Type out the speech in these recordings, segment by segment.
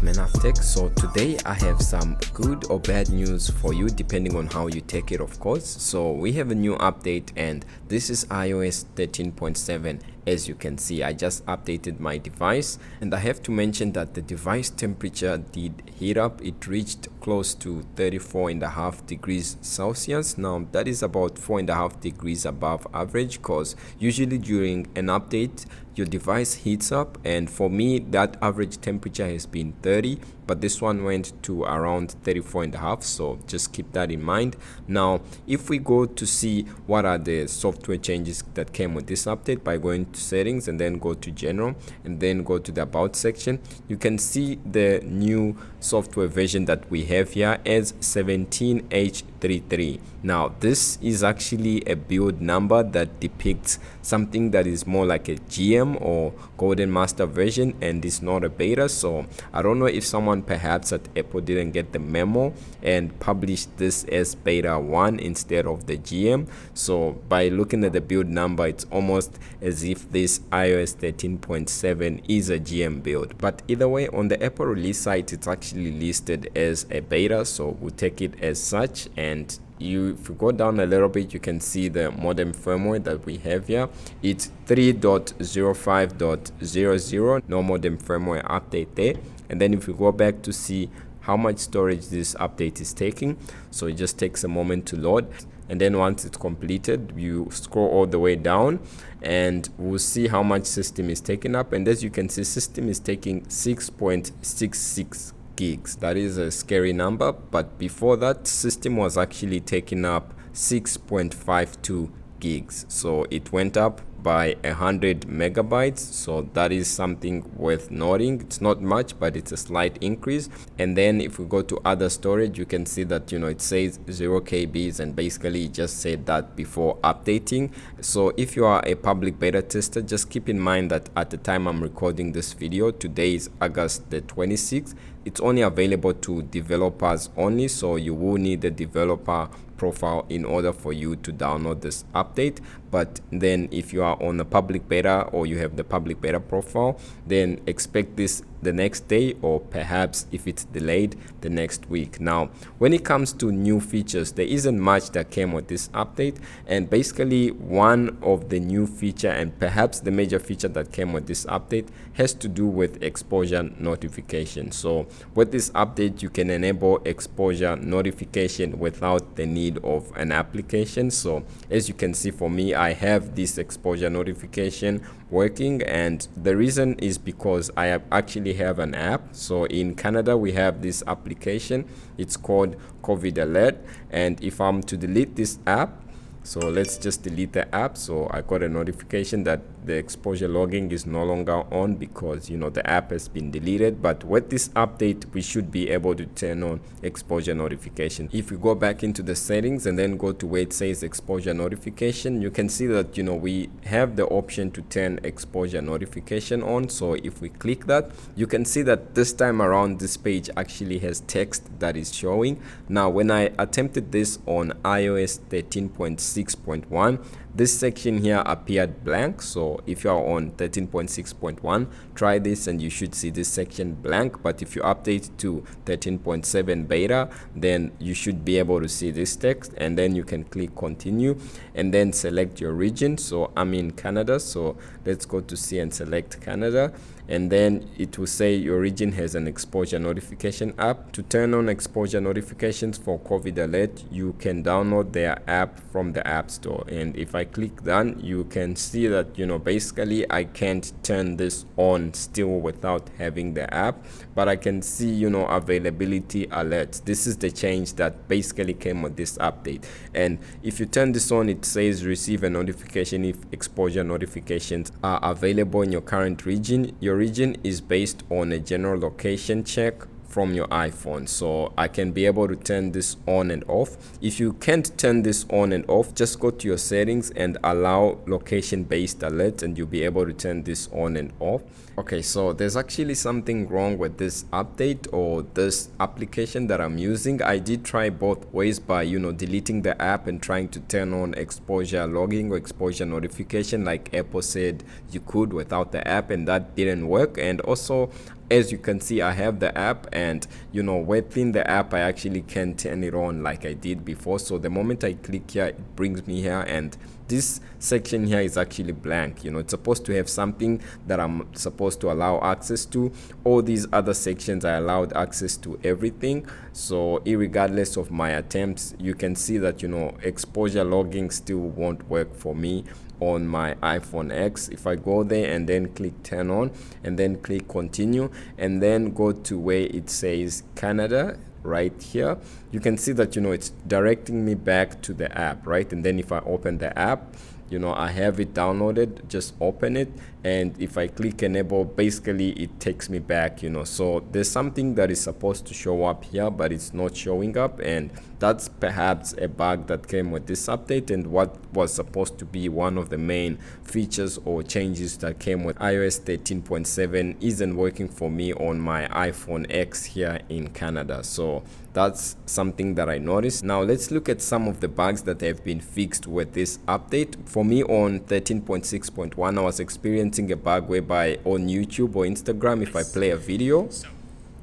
guys, Man of Tech. So today I have some good or bad news for you depending on how you take it, of course. So we have a new update and this is iOS 13.7. As you can see, I just updated my device and I have to mention that the device temperature did heat up. It reached close to 34.5 degrees Celsius. Now that is about 4.5 degrees above average, because usually during an update your device heats up, and for me that average temperature has been 30, but this one went to around 34.5, so just keep that in mind. Now if we go to see what are the software changes that came with this update, by going to settings and then go to general and then go to the about section, you can see the new software version that we have here as 17H33. Now this is actually a build number that depicts something that is more like a GM or Golden Master version and is not a beta. So I don't know if someone perhaps at Apple didn't get the memo and published this as beta 1 instead of the GM. So by looking at the build number, it's almost as if this iOS 13.7 is a GM build. But either way, on the Apple release site it's actually listed as a beta, so we'll take it as such. And if you go down a little bit, you can see the modem firmware that we have here. It's 3.05.00, no modem firmware update there. And then if you go back to see how much storage this update is taking, so it just takes a moment to load, and then once it's completed you scroll all the way down and we'll see how much system is taking up. And as you can see, system is taking 6.66 gigs. That is a scary number, but before that system was actually taking up 6.52 gigs, so it went up by 100 megabytes. So that is something worth noting. It's not much, but it's a slight increase. And then if we go to other storage, you can see that it says 0 kbs, and basically it just said that before updating. So if you are a public beta tester, just keep in mind that at the time I'm recording this video, today is August the 26th, it's only available to developers only, so you will need a developer profile in order for you to download this update. But then if you are on a public beta or you have the public beta profile, then expect this the next day, or perhaps if it's delayed, the next week. Now when it comes to new features, there isn't much that came with this update, and basically one of the new feature and perhaps the major feature that came with this update has to do with exposure notification. So with this update you can enable exposure notification without the need of an application. So as you can see, for me, I have this exposure notification working, and the reason is because I actually have an app. So in Canada we have this application, it's called COVID Alert, and if I'm to delete this app, so let's just delete the app. So I got a notification that the exposure logging is no longer on because the app has been deleted. But with this update we should be able to turn on exposure notification. If we go back into the settings and then go to where it says exposure notification, you can see that we have the option to turn exposure notification on. So if we click that, you can see that this time around this page actually has text that is showing. Now when I attempted this on iOS 13.6.1, this section here appeared blank. So if you are on 13.6.1, try this and you should see this section blank. But if you update to 13.7 beta, then you should be able to see this text, and then you can click continue and then select your region. So I'm in Canada, so let's go to see and select Canada, and then it will say your region has an exposure notification app. To turn on exposure notifications for COVID Alert, you can download their app from the App Store, and if I click done, you can see that basically I can't turn this on still without having the app, but I can see availability alerts. This is the change that basically came with this update. And if you turn this on, it says receive a notification if exposure notifications are available in your current region. Your region is based on a general location check from your iPhone. So I can be able to turn this on and off. If you can't turn this on and off, just go to your settings and allow location based alerts, and you'll be able to turn this on and off. Okay, so there's actually something wrong with this update or this application that I'm using. I did try both ways by deleting the app and trying to turn on exposure logging or exposure notification like Apple said you could without the app, and that didn't work. And also as you can see, I have the app, and within the app I actually can turn it on like I did before. So the moment I click here, it brings me here, and this section here is actually blank. It's supposed to have something that I'm supposed to allow access to. All these other sections I allowed access to everything. So irregardless of my attempts, you can see that exposure logging still won't work for me on my iPhone X. If I go there and then click turn on and then click continue and then go to where it says Canada right here, you can see that it's directing me back to the app, right? And then if I open the app, I have it downloaded, just open it, and if I click enable, basically it takes me back. So there's something that is supposed to show up here, but it's not showing up, and that's perhaps a bug that came with this update, and what was supposed to be one of the main features or changes that came with iOS 13.7 isn't working for me on my iPhone X here in Canada. So that's something that I noticed. Now let's look at some of the bugs that have been fixed with this update. For me on 13.6.1, I was experiencing a bug whereby on YouTube or Instagram, if I play a video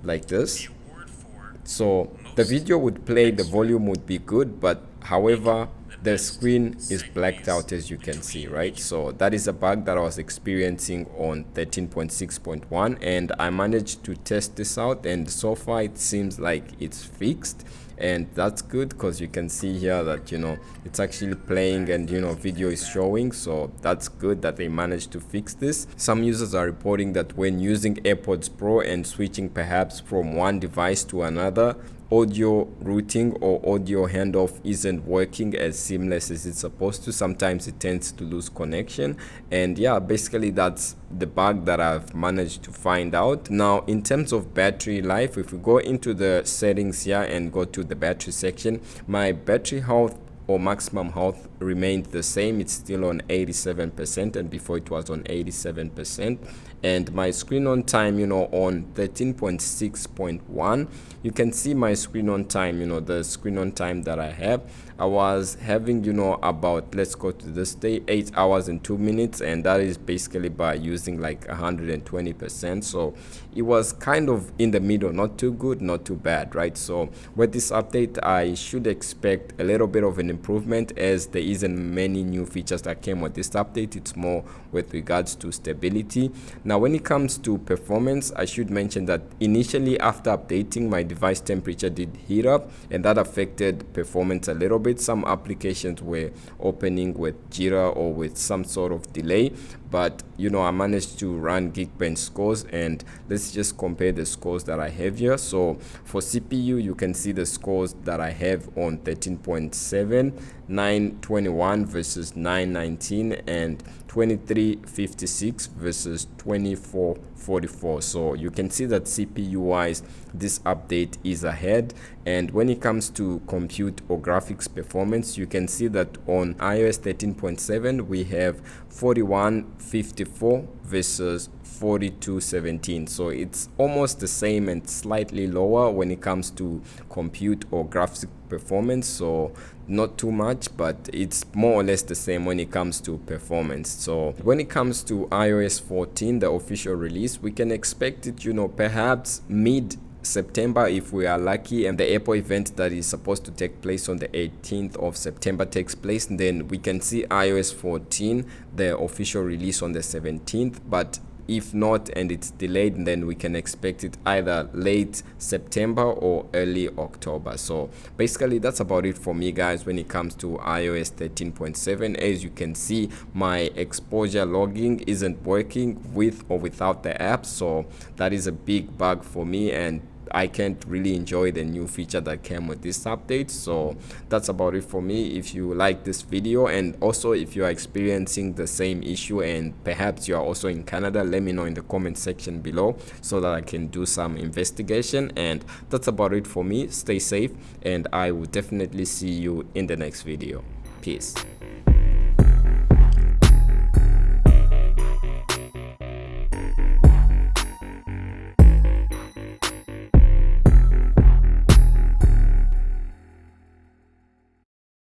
like this, so the video would play, the volume would be good, but however the screen is blacked out, as you can see, right? So that is a bug that I was experiencing on 13.6.1, and I managed to test this out, and so far it seems like it's fixed. And that's good because you can see here that it's actually playing and video is showing. So that's good that they managed to fix this. Some users are reporting that when using AirPods Pro and switching perhaps from one device to another, audio routing or audio handoff isn't working as seamless as it's supposed to. Sometimes it tends to lose connection, and yeah, basically that's the bug that I've managed to find out. Now in terms of battery life, if we go into the settings here and go to the battery section, my battery health or maximum health remained the same. It's still on 87%, and before it was on 87%. And my screen on time, on 13.6.1, you can see my screen on time, the screen on time that I have. I was having, about, let's go to this day, 8 hours and 2 minutes, and that is basically by using like 120%. So it was kind of in the middle, not too good, not too bad, right? So with this update, I should expect a little bit of an improvement, as there isn't many new features that came with this update. It's more with regards to stability. Now when it comes to performance, I should mention that initially after updating, my device temperature did heat up, and that affected performance a little bit. Some applications were opening with jitter or with some sort of delay, but I managed to run Geekbench scores, and let's just compare the scores that I have here. So for CPU, you can see the scores that I have on 13.7, 921 versus 919, and 2356 versus 2444. So you can see that CPU wise, this update is ahead. And when it comes to compute or graphics performance, you can see that on iOS 13.7 we have 4154 versus 4217. So it's almost the same and slightly lower when it comes to compute or graphics performance. So not too much, but it's more or less the same when it comes to performance. So when it comes to iOS 14, the official release, we can expect it, perhaps mid September if we are lucky, and the Apple event that is supposed to take place on the 18th of September takes place, and then we can see iOS 14, the official release, on the 17th. But if not, and it's delayed, then we can expect it either late September or early October. So basically that's about it for me, guys, when it comes to iOS 13.7. As you can see, my exposure logging isn't working with or without the app, so that is a big bug for me, and I can't really enjoy the new feature that came with this update. So that's about it for me. If you like this video, and also if you are experiencing the same issue and perhaps you are also in Canada, let me know in the comment section below so that I can do some investigation. And that's about it for me. Stay safe, and I will definitely see you in the next video. Peace.